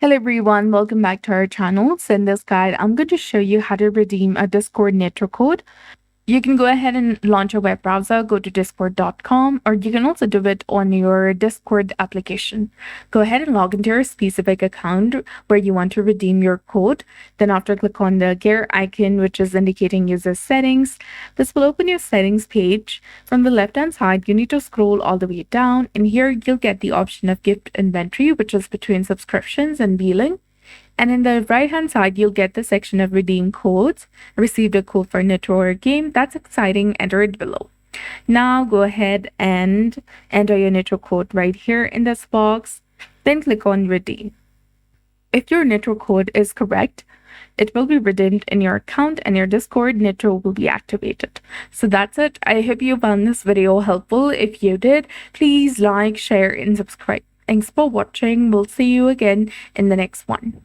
Hello everyone, welcome back to our channel. So in this guide, I'm going to show you how to redeem a Discord Nitro code. You can go ahead and launch a web browser, go to discord.com, or you can also do it on your Discord application. Go ahead and log into your specific account where you want to redeem your code. Then after, click on the gear icon, which is indicating user settings. This will open your settings page. From the left-hand side, you need to scroll all the way down, and here you'll get the option of gift inventory, which is between subscriptions and billing. And in the right hand side, you'll get the section of redeem codes. Received a code for Nitro or game. That's exciting. Enter it below. Now go ahead and enter your Nitro code right here in this box. Then click on redeem. If your Nitro code is correct, it will be redeemed in your account and your Discord Nitro will be activated. So that's it. I hope you found this video helpful. If you did, please like, share, and subscribe. Thanks for watching. We'll see you again in the next one.